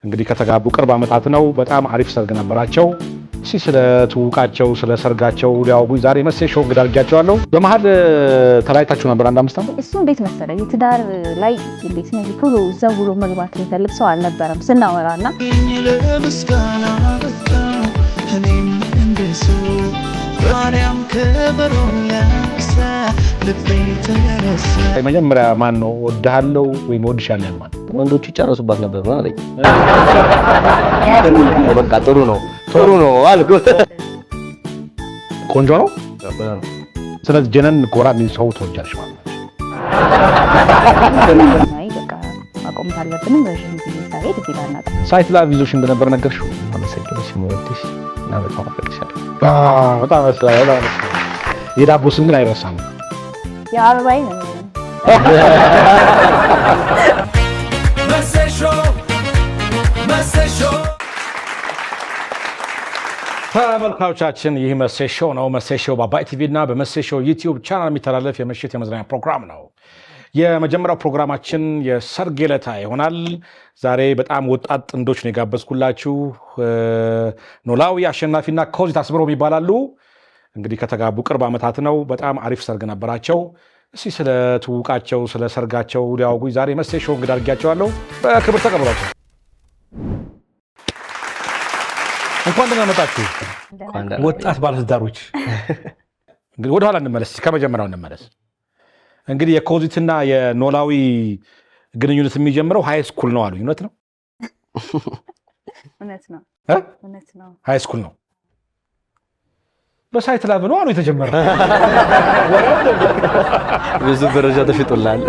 እንግዲህ ከተጋቡ ቅርብ ዓመታት ነው። በጣም አሪፍ ሰርግ ነበራቸው። ስለ ትውቃቸው ስለ ሰርጋቸው ሊያወጉኝ ዛሬ መሴ ሾው እንግዳ አድርጌያቸዋለሁ። በመሀል ተለያይታችሁ ነበር አንድ 5 ዓመት። እሱ እንዴት መሰለ የትዳር ላይ እንዴት ነው ቶሎ እዛው ብሎ መግባት የሚፈልግ ሰው አልነበረም ስናወራና መጀመሪያ ማን ነው ወድሃለው ወይም ወድሻለሁ ማለት ወንዶቹ ይጨርሱባት ነበር ነው አለኝ። በቃ ጥሩ ነው አልኩት። ቆንጆ ነው። ስለዚህ ጀነን ጎራ ምን ሰው ተወጃለሽ ማለት ነው። አይ በቃ አቆም ታለብንም ረጅም ጊዜ ሳይሄድ ይላልና ሳይት ላቭ ይዞሽ እንደነበር ነገርሽው። አመሰግናለሁ ሲሞትሽ እና በጣም አፈቅርሻለሁ። በጣም አስላላ የዳቦ ስም ግን አይረሳም። የአበባይ ነው ተመልካቾቻችን ይህ መሴ ሾው ነው። መሴ ሾው በአባይ ቲቪ እና በመሴ ሾው ዩቲዩብ ቻናል የሚተላለፍ የምሽት የመዝናኛ ፕሮግራም ነው። የመጀመሪያው ፕሮግራማችን የሰርግ ዕለት ይሆናል። ዛሬ በጣም ወጣት ጥንዶች ነው የጋበዝኩላችሁ። ኖላዊ አሸናፊና ኮዚ ታስብረው ይባላሉ። እንግዲህ ከተጋቡ ቅርብ ዓመታት ነው። በጣም አሪፍ ሰርግ ነበራቸው። እስኪ ስለ ትውቃቸው ስለ ሰርጋቸው ሊያወጉኝ ዛሬ መሴ ሾው እንግዳ አድርጌያቸዋለሁ። በክብር ተቀበሏቸው። እንኳን ደህና መጣችሁ ወጣት ባለትዳሮች። እንግዲህ ወደ ኋላ እንመለስ፣ ከመጀመሪያው እንመለስ። እንግዲህ የኮዚትና የኖላዊ ግንኙነት የሚጀምረው ሃይ ስኩል ነው አሉኝ። እውነት ነው? እውነት ነው። ሃይ ስኩል ነው። በሳይት ላቭ ነው አሉ የተጀመረው። ብዙ ደረጃ ተሽጦላል።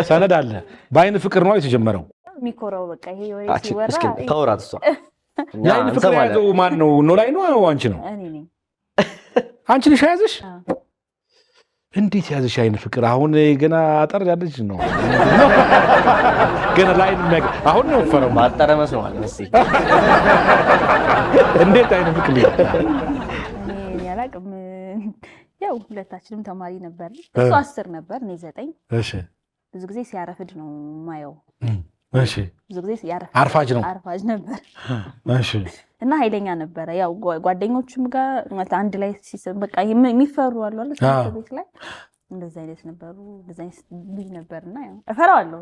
ሰነድ አለ። በአይን ፍቅር ነው የተጀመረው። ሚኮራው በቃ ይሄ ወይ ሲወራ ታውራት እሷ የአይን ፍቅር ያዘው ማን ነው? ኖላዊ ነው አንቺ ነው? እኔ ነኝ። አንቺ ነሽ ያዘሽ? እንዴት ያዘሽ አይን ፍቅር? አሁን ገና አጠር ያለች ነው። ገና ላይን አሁን ነው ፈረው ማጠረ መስሏል መሰለኝ። እንዴት አይን ፍቅር እኔ ያላቅም። ያው ሁለታችንም ተማሪ ነበር። እሱ 10 ነበር እኔ 9። እሺ። ብዙ ጊዜ ሲያረፍድ ነው ማየው። እሺ። ብዙ ጊዜ አርፋጅ ነበር። እሺ። እና ኃይለኛ ነበረ። ያው ጓደኞቹም ጋር ማለት አንድ ላይ በቃ የሚፈሩ አሉ አይደል? ትምህርት ቤት ላይ እንደዛ አይነት ነበሩ። እንደዛ አይነት ልጅ ነበርና ያው እፈራዋለሁ።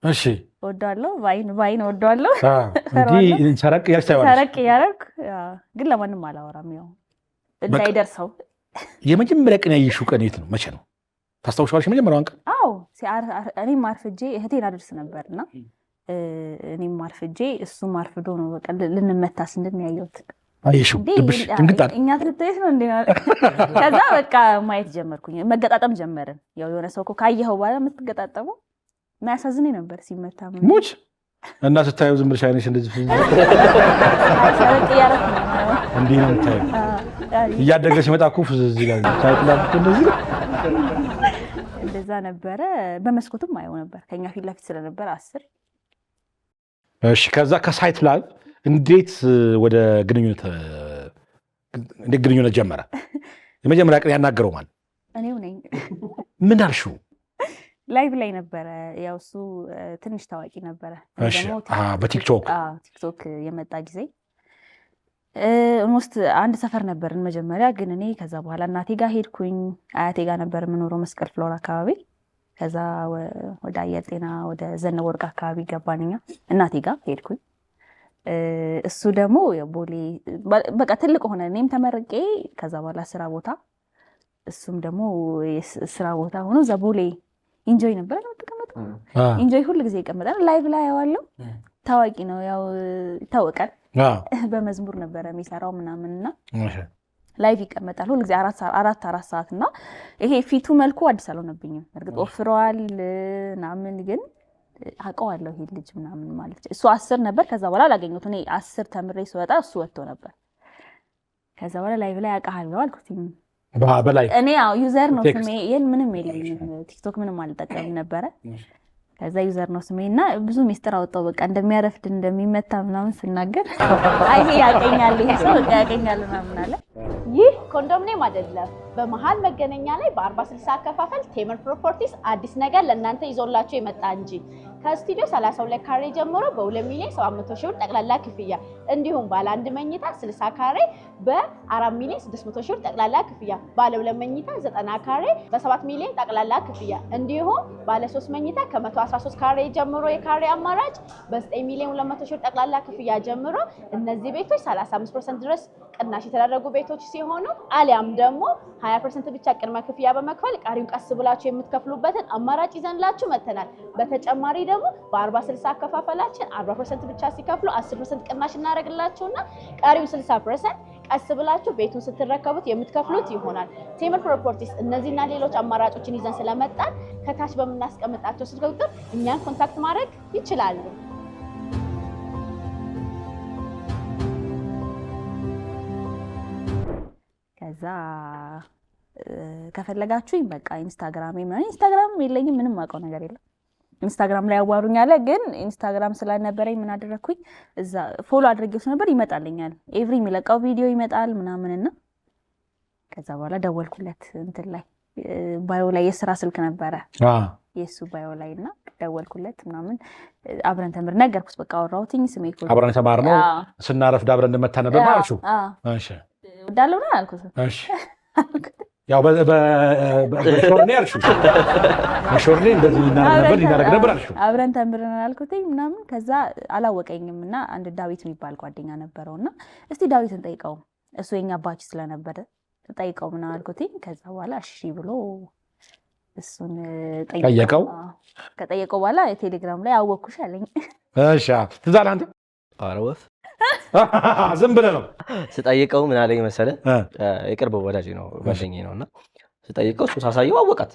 እሺ። ወደዋለሁ፣ ባይን ወደዋለሁ። እንዴ ሰረቅ ያረክ ግን ለማንም አላወራም። ያው እንዳይደርሰው። የመጀመሪያ ቀን ያየሽው ቀን የት ነው? መቼ ነው ታስታውሻለሽ? የመጀመሪያውን ቀን? አዎ እኔም አርፍጄ እህቴን አድርስ ነበርና እኔም አርፍጄ እሱም አርፍዶ ነው በቃ ልንመታ ስንል ያየሁት። አየሽው? ድብሽ ድንግጣል። እኛ ትልትይት ነው እንዴ? ከዛ በቃ ማየት ጀመርኩኝ። መገጣጠም ጀመርን። ያው የሆነ ሰው እኮ ካየኸው በኋላ የምትገጣጠመው የሚያሳዝነኝ ነበር ሲመታ ምን ሙች እና ስታየው ዝም ብለሽ አይነሽ እንደዚህ ሰረቅ ያረክ ነው እንዴ ነው የምታየው? እያደገ ሲመጣ እኮ እዚህ ጋር ታይጥላል እንደዚህ እንደዛ ነበረ። በመስኮቱም አየው ነበር ከኛ ፊት ለፊት ስለነበር 10። እሺ። ከዛ ከሳይት ላቭ እንዴት ወደ ግንኙነት ጀመረ? የመጀመሪያ ቀን ያናገረው ማለት እኔው ነኝ። ምን አልሽው? ላይቭ ላይ ነበረ። ያው እሱ ትንሽ ታዋቂ ነበረ። እሺ። በቲክቶክ የመጣ ጊዜ ኦልሞስት አንድ ሰፈር ነበርን መጀመሪያ። ግን እኔ ከዛ በኋላ እናቴ ጋር ሄድኩኝ። አያቴ ጋር ነበር የምኖረው መስቀል ፍሎር አካባቢ። ከዛ ወደ አየር ጤና ወደ ዘነበ ወርቅ አካባቢ ገባንኛ እናቴ ጋር ሄድኩኝ። እሱ ደግሞ የቦሌ በቃ ትልቅ ሆነ። እኔም ተመርቄ ከዛ በኋላ ስራ ቦታ እሱም ደግሞ ስራ ቦታ ሆኖ እዛ ቦሌ ኢንጆይ ነበር ነው ተቀመጠ። ኢንጆይ ሁሉ ጊዜ ይቀመጣል። ላይቭ ላይ ያዋለው ታዋቂ ነው ያው ይታወቃል። በመዝሙር ነበረ የሚሰራው ምናምንና ላይቭ ይቀመጣል ሁሉ ጊዜ 4 ሰዓት እና ይሄ ፊቱ መልኩ አዲስ አልሆነብኝም። እርግጥ ወፍሯል ምናምን ግን አውቀዋለሁ ይሄ ልጅ ምናምን ማለት እሱ 10 ነበር። ከዛ በኋላ አላገኘሁት። እኔ 10 ተምሬ ስወጣ እሱ ወጥቶ ነበር። ከዛ በኋላ ላይቭ ላይ አውቃለሁ አልኩት። በላይ እኔ ያው ዩዘር ነው ስሜ። ምንም የለኝም ቲክቶክ ምንም አልጠቀምም ነበረ። ከዛ ዩዘር ነው ስሜና ብዙ ሚስጥር አወጣው። በቃ እንደሚያረፍድ እንደሚመታ ምናምን ስናገር አይ ያቀኛል ይሄ ሰው ያቀኛል ምናምን አለ። ይህ ኮንዶም ኔም አይደለም በመሃል መገናኛ ላይ በ40/60 አከፋፈል ቴምር ፕሮፐርቲስ አዲስ ነገር ለእናንተ ይዞላችሁ የመጣ እንጂ ከስቱዲዮ 32 ካሬ ጀምሮ በ2,700,000 ብር ጠቅላላ ክፍያ እንዲሁም ባለ 1 መኝታ 60 ካሬ በ4,600,000 ብር ጠቅላላ ክፍያ ባለ 2 መኝታ 90 ካሬ በ7 ሚሊዮን ጠቅላላ ክፍያ እንዲሁም ባለ 3 መኝታ ከ113 ካሬ ጀምሮ የካሬ አማራጭ በ9,200,000 ብር ጠቅላላ ክፍያ ጀምሮ እነዚህ ቤቶች 35% ድረስ ቅናሽ የተደረጉ ቤቶች ሲሆኑ አሊያም ደግሞ 20% ብቻ ቅድመ ክፍያ በመክፈል ቀሪው ቀስ ብላችሁ የምትከፍሉበትን አማራጭ ይዘንላችሁ መተናል። በተጨማሪ ደግሞ በ40/60 አከፋፈላችን 40% ብቻ ሲከፍሉ 10% ቅናሽ እናደርግላችሁና ቀሪው 60% ቀስ ብላችሁ ቤቱን ስትረከቡት የምትከፍሉት ይሆናል። ቴምር ፕሮፐርቲስ እነዚህና ሌሎች አማራጮችን ይዘን ስለመጣን ከታች በምናስቀምጣቸው ስልክ ቁጥር እኛን ኮንታክት ማድረግ ይችላሉ። ከዛ ከፈለጋችሁኝ በቃ ኢንስታግራም የለኝም፣ ምንም አውቀው ነገር የለም። ኢንስታግራም ላይ ያዋሩኛል፣ ግን ኢንስታግራም ስላልነበረኝ ምን አደረኩኝ እዛ ፎሎ አድርጌው ነበር ይመጣልኛል። ኤቭሪ የሚለቀው ቪዲዮ ይመጣል ምናምንና ከዛ በኋላ ደወልኩለት እንትን ላይ ባዮ ላይ የስራ ስልክ ነበረ የሱ ባዮ ላይ እና ደወልኩለት ምናምን አብረን ተምር ነገርኩት። በቃ አወራሁትኝ ስሜ እኮ አብረን ተማርነው ስናረፍድ አብረን እንደመታ ነበር ማለት ነው። እሺ ወዳለው ነው አልኩት። እሺ ያው በሾርኔ አልሽው በሾርኔ እንደዚህ ይናረግ ነበር አልሽው። አብረን ተምረናል አልኩትኝ ምናምን። ከዛ አላወቀኝም እና አንድ ዳዊት የሚባል ጓደኛ ነበረውና እስቲ ዳዊትን ጠይቀው እሱ የኛ ባች ስለነበረ ጠይቀው ምናምን አልኩትኝ። ከዛ በኋላ እሺ ብሎ እሱን ጠየቀው። ከጠየቀው በኋላ ቴሌግራም ላይ አወኩሽ አለኝ። እሺ ትዛል አንተ አረወፍ ዝም ብለህ ነው ስጠይቀው ምን አለኝ መሰለህ? የቅርብ ወዳጅ ነው ጓደኛዬ ነውና ስጠይቀው እሱ ሳሳየው አወቃት።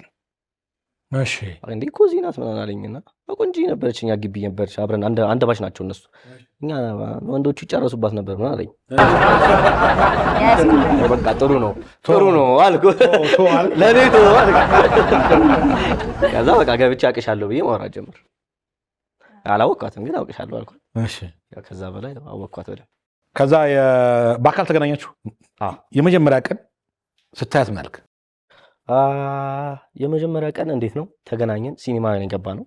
እሺ እንዴ ኮዚ ናት ምናምን አለኝና ቆንጆ ነበረች፣ እኛ ግቢ ነበረች፣ አብረን አንድ ባች ናቸው እነሱ። እኛ ወንዶቹ ይጨረሱባት ነበር ምናምን አለኝ። በቃ ጥሩ ነው አልኩ ለኔ አልኩ። ከዛ በቃ ገብቼ አቅሻለሁ ብዬ ማውራት ጀመር። አላወቃትም ግን አውቅሻለሁ አልኩ። እሺ ከዛ በላይ አወቅኳት በደምብ። ከዛ በአካል ተገናኛችሁ? የመጀመሪያ ቀን ስታያት ምን አልክ? የመጀመሪያ ቀን እንዴት ነው ተገናኘን፣ ሲኒማ ላይ የገባ ነው።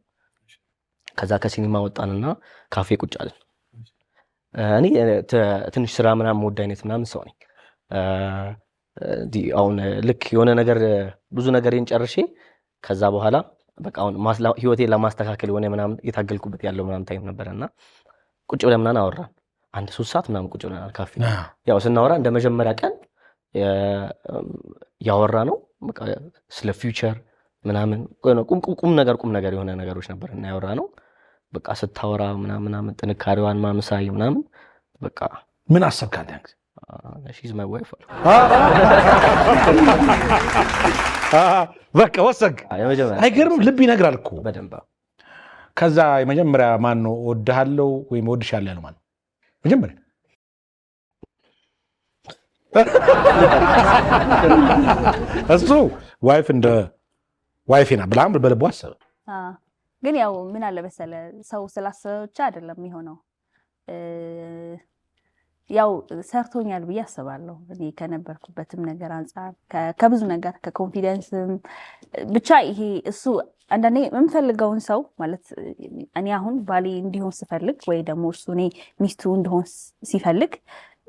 ከዛ ከሲኒማ ወጣንና ካፌ ቁጭ አለን። እኔ ትንሽ ስራ ምናምን ወድ አይነት ምናምን ሰው ነኝ። አሁን ልክ የሆነ ነገር ብዙ ነገሬን ጨርሼ ከዛ በኋላ በቃ አሁን ህይወቴን ለማስተካከል የሆነ ምናምን የታገልኩበት ያለው ምናምን ታይም ነበረና ቁጭ ብለን ምናምን አወራን። 1-3 ሰዓት ምናምን ቁጭ ብለናል ካፌ። ያው ስናወራ እንደ መጀመሪያ ቀን ያወራ ነው በቃ ስለ ፊውቸር ምናምን ቁም ነገር የሆነ ነገሮች ነበር እና ያወራ ነው። በቃ ስታወራ ምናምን ጥንካሬዋን ማምሳይ ምናምን በቃ ምን አሰብካት? she's my wife በቃ ወሰንክ። አይገርምም? ልብ ይነግራል እኮ በደንብ። ከዛ የመጀመሪያ ማን ነው እወድሃለሁ ወይም እወድሻለሁ ያለው ማን ነው መጀመሪያ? እሱ ዋይፍ እንደ ዋይፌና ብላም በልቡ አሰበ። ግን ያው ምን አለ መሰለህ ሰው ስላሰበ ብቻ አይደለም የሚሆነው። ያው ሰርቶኛል ብዬ አስባለሁ። እኔ ከነበርኩበትም ነገር አንፃር ከብዙ ነገር ከኮንፊደንስም ብቻ ይሄ እሱ አንዳንዴ የምፈልገውን ሰው ማለት እኔ አሁን ባሌ እንዲሆን ስፈልግ ወይ ደግሞ እሱ እኔ ሚስቱ እንዲሆን ሲፈልግ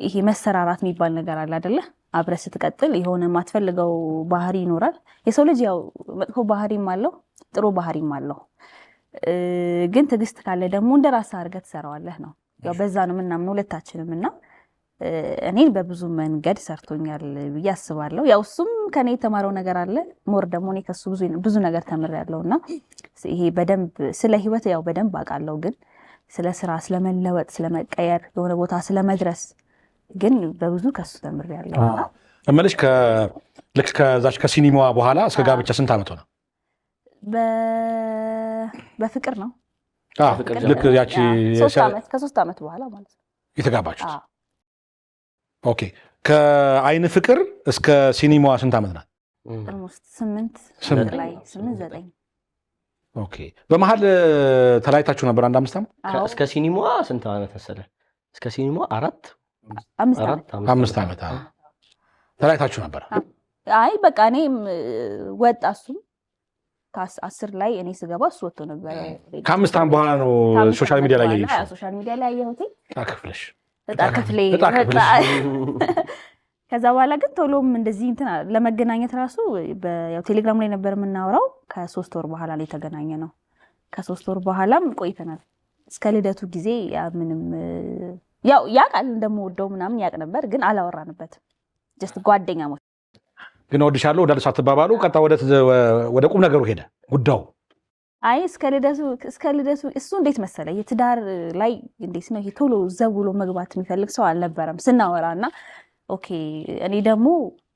ይሄ መሰራራት የሚባል ነገር አለ አይደለ? አብረህ ስትቀጥል የሆነ የማትፈልገው ባህሪ ይኖራል። የሰው ልጅ ያው መጥፎ ባህሪም አለው ጥሩ ባህሪም አለው። ግን ትዕግስት ካለ ደግሞ እንደራስህ አድርገህ ትሰራዋለህ ነው። ያው በዛ ነው የምናምነው ሁለታችንም እና እኔን በብዙ መንገድ ሰርቶኛል ብዬ አስባለሁ። ያው እሱም ከኔ የተማረው ነገር አለ። ሞር ደግሞ እኔ ከሱ ብዙ ነገር ተምሬያለሁ እና ይሄ በደንብ ስለ ህይወት ያው በደንብ አውቃለሁ። ግን ስለ ስራ ስለመለወጥ ስለመቀየር የሆነ ቦታ ስለመድረስ ግን በብዙ ከሱ ተምሬያለሁ። እመልሽ ልክ ከዛች ከሲኒማዋ በኋላ እስከ ጋብቻ ስንት ዓመት ሆነ? በፍቅር ነው ልክ ያቺ ከ3 ዓመት በኋላ ማለት ነው የተጋባችሁት? ኦኬ። ከአይን ፍቅር እስከ ሲኒማዋ ስንት ዓመት ናት? 8-9 ኦኬ። በመሀል ተለያይታችሁ ነበር? 1-5 ዓመት እስከ ሲኒማዋ ስንት ዓመት መሰለህ? እስከ ሲኒማዋ 5 ዓመት ተለያይታችሁ ነበር። አይ በቃ እኔም ወጣ እሱም ከ10 ላይ እኔ ስገባ እሱ ወጥቶ ነበር። ከ5 ዓመት በኋላ ነው ሶሻል ሚዲያ ላይ ያየሁት። ሶሻል ሚዲያ ላይ ያየሁት እጣ ክፍሌ ከዛ በኋላ ግን ቶሎም እንደዚህ እንትን ለመገናኘት ራሱ ያው ቴሌግራም ላይ ነበር የምናወራው። ከ3 ወር በኋላ ላይ ተገናኘ ነው። ከ3 ወር በኋላም ቆይተናል እስከ ልደቱ ጊዜ። ምንም ያው ያውቃል እንደምወደው ምናምን ያውቅ ነበር፣ ግን አላወራንበትም። ጀስት ጓደኛሞች ግን ወድሻለሁ ወዳለሽ አትባባሉ። ቀጣ ወደ ቁም ነገሩ ሄደ ጉዳዩ። አይ እስከ ልደቱ እሱ እንዴት መሰለ የትዳር ላይ እንዴት ነው ይሄ ቶሎ ዘውሎ መግባት የሚፈልግ ሰው አልነበረም ስናወራና ኦኬ እኔ ደግሞ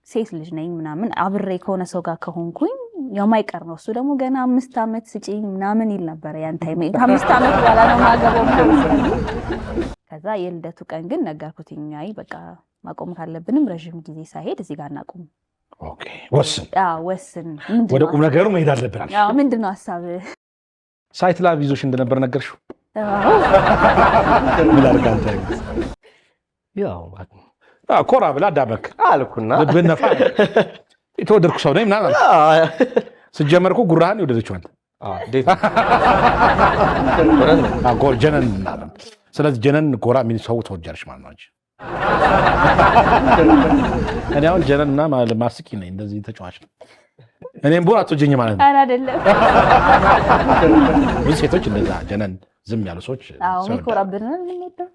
ሴት ልጅ ነኝ ምናምን አብሬ ከሆነ ሰው ጋር ከሆንኩኝ የማይቀር ነው። እሱ ደግሞ ገና 5 ዓመት ስጪኝ ምናምን ይል ነበር ያን ታይም። ከ5 ዓመት በኋላ ነው ማገባው ምናምን። ከዛ የልደቱ ቀን ግን ነገርኩትኝ። አይ በቃ ማቆም ካለብንም ረጅም ጊዜ ሳይሄድ እዚህ ጋር እናቆም። ኦኬ ወስን። ወስን። ወደ ቁም ነገሩ መሄድ አለብን። ምንድነው ሀሳብ? ሳይት ላቭ ይዞሽ እንደነበር ነገርሽው? ምን አርጋንታ ያው ኮራ ብላ አዳመክ አልኩና ልብን ነፋ የተወደድኩ ሰው ነኝ ምናምን ስጀመር እኮ ጉራህን ይወደደችው አንተ። ጎል ጀነን ምናምን። ስለዚህ ጀነን ጎራ የሚል ሰው ተወጃለሽ ማለት ነው አንቺ። እኔ አሁን ጀነን ምናምን ማስቂ ነኝ እንደዚህ ተጫዋች ነው። እኔም ቦራ አትወጂኝ ማለት ነው አይደለም። ብዙ ሴቶች እንደዛ ጀነን ዝም ያሉ ሰዎች ኮራብን ነው የሚሄደው።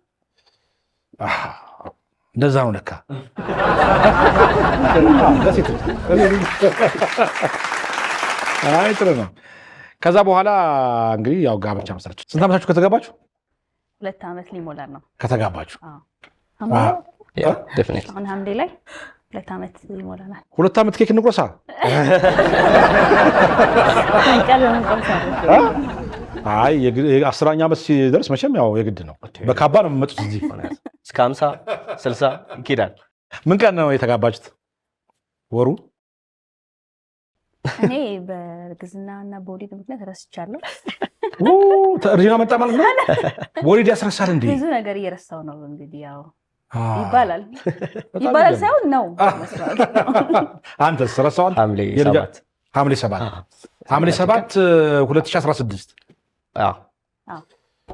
እንደዛ ነው ለካ። ለሴቶች አይ ጥሩ ነው። ከዛ በኋላ እንግዲህ ያው ጋብቻ መሰረች። ስንት ዓመታችሁ ከተጋባችሁ? 2 ዓመት ሊሞላ ነው ከተጋባችሁ። አሁን ሐምሌ ላይ 2 ዓመት ይሞላናል። 2 ዓመት ኬክ እንቆርሳ። አይ 10ኛ ዓመት ሲደርስ መቼም ያው የግድ ነው። በካባ ነው የምመጡት እዚህ እስከ 50 60 ይኬዳል። ምን ቀን ነው የተጋባችሁት? ወሩ? እኔ በእርግዝናና በወሊድ ምክንያት ረስቻለሁ። እርጅና መጣ ማለት ነው። ወሊድ ያስረሳል እንዴ? ብዙ ነገር እየረሳው ነው እንግዲህ ያው ይባላል ሳይሆን ነው መስዋዕት። አንተስ ረሳዋል? ሐምሌ 7 2016።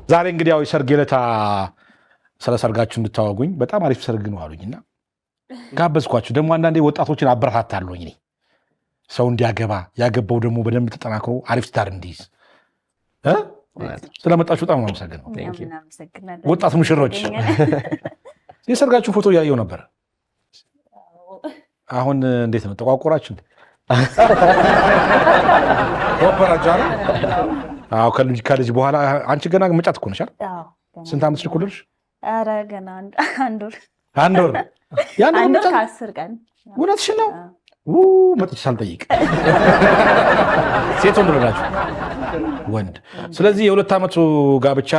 ዛሬ እንግዲህ ያው የሰርግ ዕለት ስለ ሰርጋችሁ እንድታወጉኝ በጣም አሪፍ ሰርግ ነው አሉኝና ጋበዝኳችሁ። ደግሞ አንዳንዴ ወጣቶችን አበረታታለሁኝ እኔ ሰው እንዲያገባ ያገባው ደግሞ በደንብ ተጠናክሮ አሪፍ ትዳር እንዲይዝ። ስለመጣችሁ በጣም አመሰግናለሁ። ወጣት ሙሽሮች የሰርጋችሁ ፎቶ እያየሁ ነበር። አሁን እንዴት ነው ተቋቁራችሁ? አዎ ከልጅ በኋላ አንቺ ገና መጫት እኮ ነሽ አይደል? ስንት ዓመት ልኩልሽ? ኧረ ገና 1 ወር። 1 ወር ያን አንድ ወር ከ10 ቀን። እውነትሽን ነው? መጥቼ ሳልጠይቅ ሴት ወንድ ናችሁ? ወንድ። ስለዚህ የ2 ዓመቱ ጋብቻ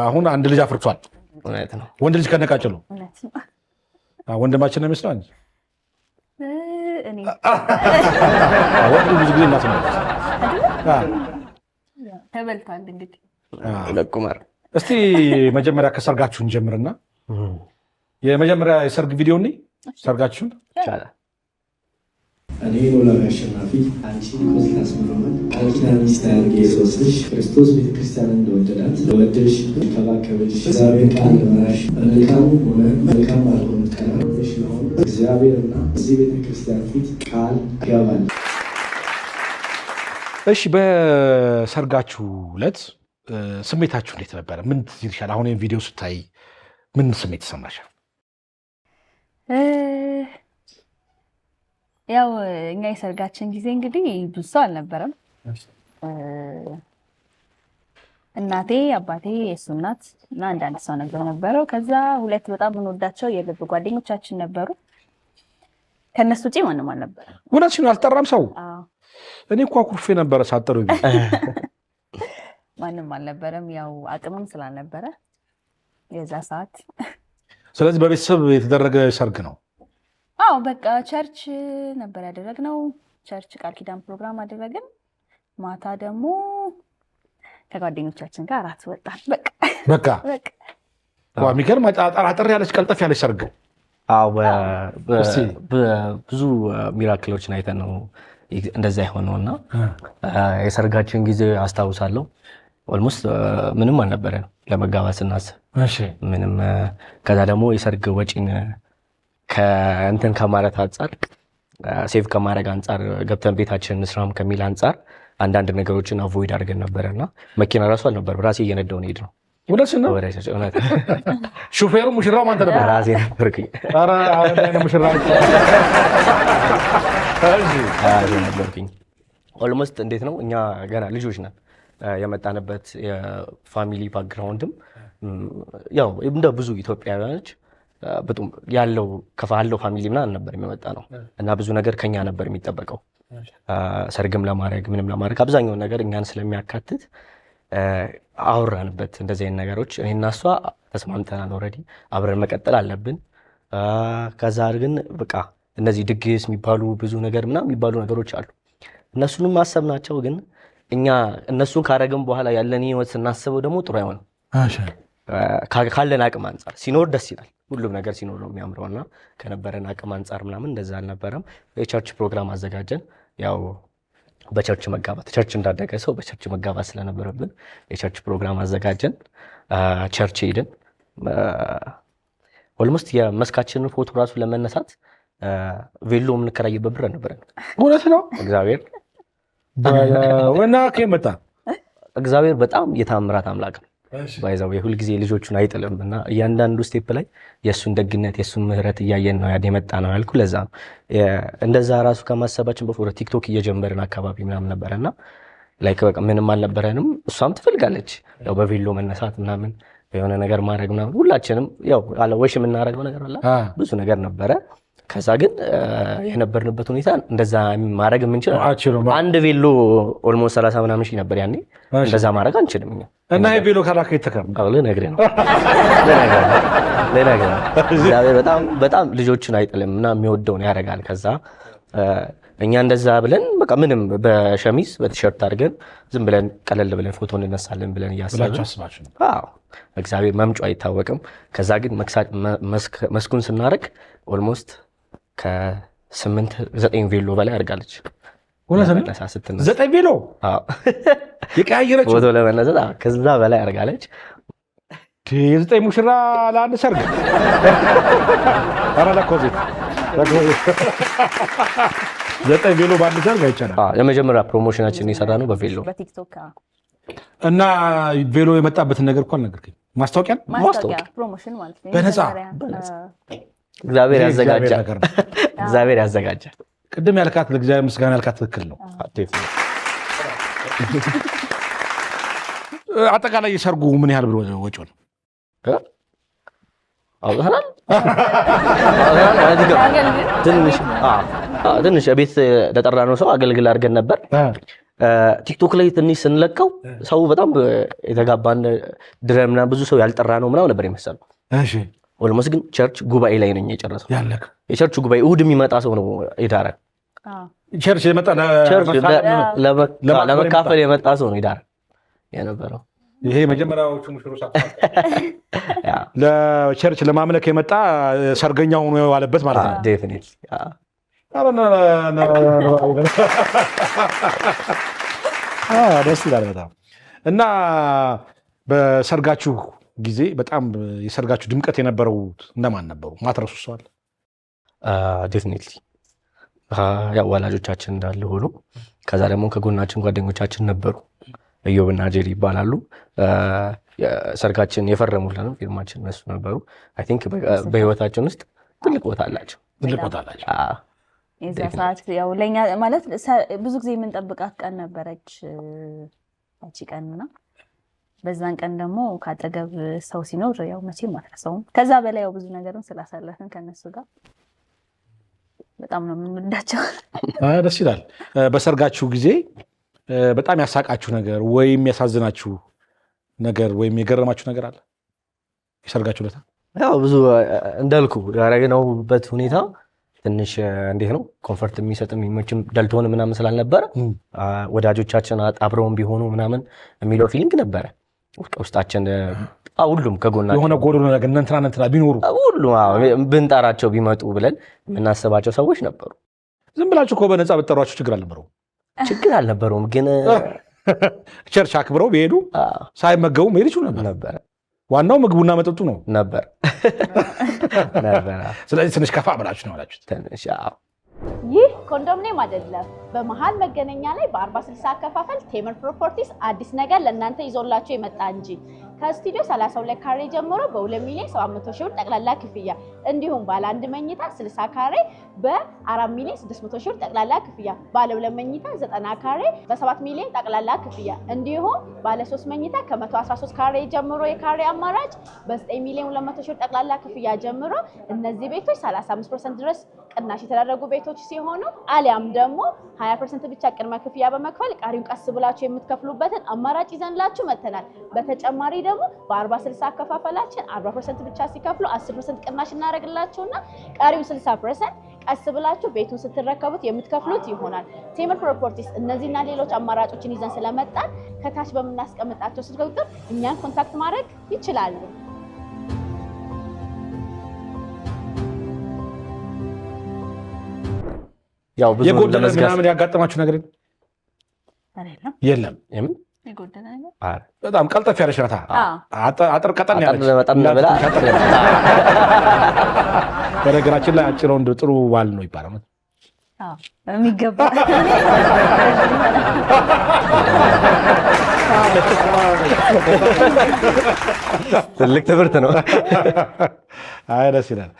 አሁን አንድ ልጅ አፍርቷል። እውነት ነው። ወንድ ልጅ ከነቃጭሉ ወንድማችን ነው ይመስላል። እኔ ወንድ ብዙ ጊዜ እናት ነው ተበልቷል እንግዲህ ለቁማር። እስቲ መጀመሪያ ከሰርጋችሁን ጀምርና የመጀመሪያ የሰርግ ቪዲዮ ነኝ ሰርጋችሁን ይቻላል። እኔ ኖላዊ አሸናፊ አንቺ ክርስቶስ መሮመን ቃል ኪዳን ሚስት አድርጌ የወሰድሽ ክርስቶስ ቤተክርስቲያን እንደወደዳት ለወደሽ ተባከበሽ እግዚአብሔር ቃል ለመራሽ በመልካሙ ሆነ መልካም ባልሆነ ቀናሽ ለሆኑ እግዚአብሔርና እዚህ ቤተክርስቲያን ፊት ቃል ገባል። እሺ በሰርጋችሁ ዕለት ስሜታችሁ እንዴት ነበረ? ምን ይልሻል? አሁን ቪዲዮ ስታይ ምን ስሜት ተሰማሻል? ያው እኛ የሰርጋችን ጊዜ እንግዲህ ብዙ ሰው አልነበረም። እናቴ፣ አባቴ፣ የእሱ እናት እና አንዳንድ ሰው ነበር ነበረው። ከዛ 2 በጣም እንወዳቸው የልብ ጓደኞቻችን ነበሩ። ከነሱ ውጪ ማንም አልነበረ። እውነትሽን አልጠራም ሰው? እኔ እኮ አኩርፌ ነበረ ሳጠሩ ማንም አልነበረም። ያው አቅምም ስላልነበረ የዛ ሰዓት። ስለዚህ በቤተሰብ የተደረገ ሰርግ ነው? አዎ በቃ ቸርች ነበር ያደረግነው። ቸርች ቃል ኪዳን ፕሮግራም አደረግን። ማታ ደግሞ ከጓደኞቻችን ጋር እራት ወጣን። በቃ የሚገርም አጠር ያለች ቀልጠፍ ያለች ሰርግ ብዙ ሚራክሎችን አይተን ነው እንደዛ የሆነውና የሰርጋችን ጊዜ አስታውሳለሁ። ኦልሞስት ምንም አልነበረን ለመጋባት ስናስብ ምንም። ከዛ ደግሞ የሰርግ ወጪን ከእንትን ከማለት አንጻር ሴቭ ከማድረግ አንጻር ገብተን ቤታችንን ስራም ከሚል አንጻር አንዳንድ ነገሮችን አቮይድ አድርገን ነበረና መኪና ራሱ አልነበረም፣ ራሴ እየነዳሁ ነው የሄድነው። እውነት ሹፌሩ ሙሽራው ማን ነበር? ራሴ ነበርኩኝ። ኧረ አሁን ሙሽራ ነበርኩኝ። ኦልሞስት እንዴት ነው እኛ ገና ልጆች ነን። የመጣንበት የፋሚሊ ባክግራውንድም ያው እንደ ብዙ ኢትዮጵያውያኖች በጣም ያለው ፋሚሊ ምናምን ነበር የሚመጣ ነው እና ብዙ ነገር ከኛ ነበር የሚጠበቀው። ሰርግም ለማድረግ ምንም ለማድረግ አብዛኛውን ነገር እኛን ስለሚያካትት አወራንበት። እንደዚህ አይነት ነገሮች እኔና እሷ ተስማምተናል። ኦልሬዲ አብረን መቀጠል አለብን። ከዛ ግን በቃ እነዚህ ድግስ የሚባሉ ብዙ ነገር ምናምን የሚባሉ ነገሮች አሉ። እነሱንም ማሰብናቸው ግን እኛ እነሱን ካረግን በኋላ ያለን ህይወት ስናስበው ደግሞ ጥሩ አይሆንም። ካለን አቅም አንጻር ሲኖር ደስ ይላል። ሁሉም ነገር ሲኖር ነው የሚያምረውና ከነበረን አቅም አንጻር ምናምን እንደዛ አልነበረም። የቸርች ፕሮግራም አዘጋጀን። ያው በቸርች መጋባት ቸርች እንዳደገ ሰው በቸርች መጋባት ስለነበረብን የቸርች ፕሮግራም አዘጋጀን። ቸርች ሄድን። ኦልሞስት የመስካችንን ፎቶ ራሱ ለመነሳት ቬሎ የምንከራይበት ብር ነበረን። እውነት ነው። እግዚአብሔር ወና ከመጣ እግዚአብሔር በጣም የታምራት አምላክ ነው። ባይዛው የሁል ጊዜ ልጆቹን አይጥልም እና እያንዳንዱ ስቴፕ ላይ የእሱን ደግነት የእሱን ምህረት እያየን ነው የመጣ ነው ያልኩ። ለዛ ነው እንደዛ ራሱ ከማሰባችን በፊት ወደ ቲክቶክ እየጀመርን አካባቢ ምናምን ነበረና ላይክ በቃ ምንም አልነበረንም። እሷም ትፈልጋለች ያው በቬሎ መነሳት ምናምን የሆነ ነገር ማድረግ ምናምን ሁላችንም ያው አለ ወሽ የምናደርገው ነገር አለ ብዙ ነገር ነበረ። ከዛ ግን የነበርንበት ሁኔታ እንደዛ ማድረግ የምንችል አንድ ቬሎ ኦልሞስት 30 ምናምን ሺህ ነበር ያኔ። እንደዛ ማድረግ አንችልም እኛ እና ይሄ ቬሎ ካላከ ይተከም ልነግርህ ነው። እግዚአብሔር በጣም ልጆችን አይጥልም እና የሚወደውን ያደርጋል። ከዛ እኛ እንደዛ ብለን በቃ ምንም በሸሚዝ በቲሸርት አድርገን ዝም ብለን ቀለል ብለን ፎቶ እንነሳለን ብለን እያሰብን እግዚአብሔር መምጫው አይታወቅም። ከዛ ግን መስኩን ስናደርግ ኦልሞስት ከ8-9 ቬሎ በላይ አድርጋለች። ዘጠኝ ቬሎ የቀያየረች ፎቶ ለመነሳት ከዛ በላይ አድርጋለች። የዘጠኝ ሙሽራ ለአንድ ሰርግ ዘጠኝ ቬሎ በአንድ ሰርግ አይቻልም። የመጀመሪያ ፕሮሞሽናችን የሰራ ነው በቬሎ እና ቬሎ የመጣበትን ነገር እኮ አልነገርከኝም። ማስታወቂያ ፕሮሞሽን ማለት ነው። በነፃ እግዚአብሔር ያዘጋጃል። ቅድም ያልካት ለእግዚአብሔር ምስጋና ያልካት ትክክል ነው። አጠቃላይ የሰርጉ ምን ያህል ብሎ ወጪው ነው? አውጥተናል። ትንሽ ቤት ለጠራነው ሰው አገልግል አድርገን ነበር። ቲክቶክ ላይ ትንሽ ስንለቀው ሰው በጣም የተጋባን ድረምና ብዙ ሰው ያልጠራ ነው ምናምን ነበር የመሰለው። ኦልሞስት ግን ቸርች ጉባኤ ላይ ነኝ የጨረሰው። የቸርች ጉባኤ እሑድ የሚመጣ ሰው ነው የዳረ። ቸርች ለመካፈል የመጣ ሰው ነው የዳረ የነበረው። ይሄ መጀመሪያዎቹ ሙሽሮች ለቸርች ለማምለክ የመጣ ሰርገኛ ሆኖ የዋለበት ማለት ነው። ዴፊኒትሊ ደስ ይላል በጣም። እና በሰርጋችሁ ጊዜ በጣም የሰርጋችሁ ድምቀት የነበረው እነማን ነበሩ? ማትረሱ ሰው አለ? ዴፊኒትሊ ያው ወላጆቻችን እንዳለ ሆኖ ከዛ ደግሞ ከጎናችን ጓደኞቻችን ነበሩ። እዮብና ጄሪ ይባላሉ። ሰርጋችን የፈረሙልን ፊርማችን እነሱ ነበሩ። አይ ቲንክ በህይወታችን ውስጥ ትልቅ ቦታ አላቸው። የዛ ሰዓት ያው ለኛ ማለት ብዙ ጊዜ የምንጠብቃት ቀን ነበረች እቺ ቀንና በዛን ቀን ደግሞ ካጠገብ ሰው ሲኖር ያው መቼም አትረሳውም። ከዛ በላይ ያው ብዙ ነገርን ስላሳለፍን ከነሱ ጋር በጣም ነው የምንወዳቸው። ደስ ይላል። በሰርጋችሁ ጊዜ በጣም ያሳቃችሁ ነገር ወይም ያሳዝናችሁ ነገር ወይም የገረማችሁ ነገር አለ? የሰርጋችሁ ለታ ያው ብዙ እንዳልኩ ያረግነውበት ሁኔታ ትንሽ እንዴት ነው ኮንፈርት የሚሰጥ የሚመችም ደልቶን ምናምን ስላልነበረ ወዳጆቻችን አብረውን ቢሆኑ ምናምን የሚለው ፊሊንግ ነበረ ውስጣችን። ሁሉም ከጎናቸው የሆነ ጎዶሎ ነገር እንትና ቢኖሩ ሁሉም ብንጠራቸው ቢመጡ ብለን የምናስባቸው ሰዎች ነበሩ። ዝም ብላችሁ እኮ በነፃ ብትጠሯቸው ችግር አልነበረውም። ችግር አልነበረውም፣ ግን ቸርች አክብረው ቢሄዱ ሳይመገቡ መሄድ ይችሉ ነበር። ዋናው ምግቡና መጠጡ ነው ነበር። ስለዚህ ትንሽ ከፋ ብላችሁ ነው ያላችሁት። ትንሽ ይህ ኮንዶሚኒየም አይደለም። በመሃል መገናኛ ላይ በ40/60 አከፋፈል ቴምር ፕሮፐርቲስ አዲስ ነገር ለእናንተ ይዞላችሁ የመጣ እንጂ ከስቱዲዮ 32 ካሬ ጀምሮ በ2,700,000 ብር ጠቅላላ ክፍያ እንዲሁም ባለ 1 መኝታ 60 ካሬ በ4,600,000 ብር ጠቅላላ ክፍያ፣ ባለ 2 መኝታ 90 ካሬ በ7 ሚሊዮን ጠቅላላ ክፍያ እንዲሁም ባለ 3 መኝታ ከ113 ካሬ ጀምሮ የካሬ አማራጭ በ9,200,000 ብር ጠቅላላ ክፍያ ጀምሮ እነዚህ ቤቶች 35% ድረስ ቅናሽ የተደረጉ ቤቶች ሲሆኑ አሊያም ደግሞ 20% ብቻ ቅድመ ክፍያ በመክፈል ቀሪውን ቀስ ብላችሁ የምትከፍሉበትን አማራጭ ይዘንላችሁ መተናል። በተጨማሪ ደግሞ በ40/60 አከፋፈላችን 40% ብቻ ሲከፍሉ 10% ቅናሽ እናደርግላችሁና ቀሪው 60% ቀስ ብላችሁ ቤቱን ስትረከቡት የምትከፍሉት ይሆናል። ቴምር ፕሮፐርቲስ እነዚህና ሌሎች አማራጮችን ይዘን ስለመጣን ከታች በምናስቀምጣቸው ስልክ ቁጥር እኛን ኮንታክት ማድረግ ይችላሉ። ያው ብዙ የጎደለ ምናምን ያጋጠማችሁ ነገር የለም? የጎደለ ነገር በጣም ቀልጠፍ ያለሽ ናታ። አጥር ቀጠን ያለች በነገራችን ላይ አጭር ወንድ ጥሩ ባል ነው ይባላል። የሚገባ ትልቅ ትምህርት ነው። አይ ደስ ይላል።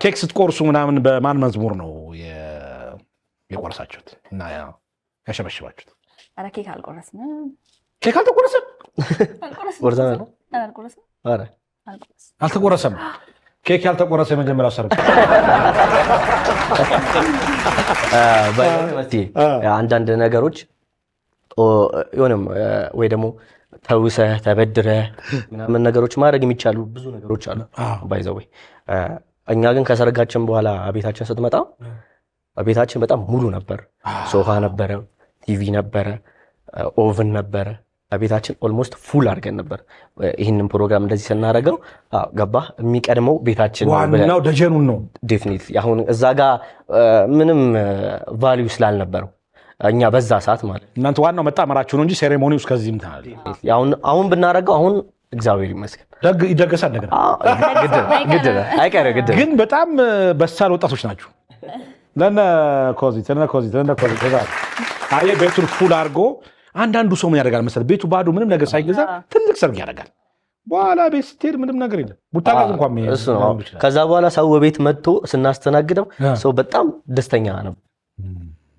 ኬክ ስትቆርሱ ምናምን በማን መዝሙር ነው የቆረሳችሁት እና ያሸበሽባችሁት? ኧረ ኬክ አልቆረስንም። ኬክ አልተቆረሰም? አልተቆረሰም። ኬክ ያልተቆረሰ የመጀመሪያው ሰርግ። አንዳንድ ነገሮች የሆነም ወይ ደግሞ ተውሰህ ተበድረህ ምናምን ነገሮች ማድረግ የሚቻሉ ብዙ ነገሮች አሉ ባይዘው። እኛ ግን ከሰርጋችን በኋላ ቤታችን ስትመጣ ቤታችን በጣም ሙሉ ነበር። ሶፋ ነበረ፣ ቲቪ ነበረ፣ ኦቭን ነበረ። ቤታችን ኦልሞስት ፉል አድርገን ነበር። ይህንን ፕሮግራም እንደዚህ ስናደርገው ገባህ የሚቀድመው ቤታችን ዋናው ደጀኑን ነው። ዴፊኒትሊ አሁን እዛ ጋር ምንም ቫልዩ ስላልነበረው እኛ በዛ ሰዓት ማለት እናንተ ዋናው መጣመራችሁ ነው እንጂ ሴሬሞኒው እስከዚህም ታል። አሁን ብናደርገው አሁን እግዚአብሔር ይመስገን ይደገሳል ነገር አይቀር ግድ ግን በጣም በሳል ወጣቶች ናችሁ። ለነ ኮዚት አየ ቤቱን ፉል አድርጎ አንዳንዱ ሰው ምን ያደርጋል መሰለህ? ቤቱ ባዶ ምንም ነገር ሳይገዛ ትልቅ ሰርግ ያደርጋል። በኋላ ቤት ስትሄድ ምንም ነገር የለም። ቡታጋዝ እንኳን እሱ ነው። ከዛ በኋላ ሰው ቤት መጥቶ ስናስተናግደው ሰው በጣም ደስተኛ ነው።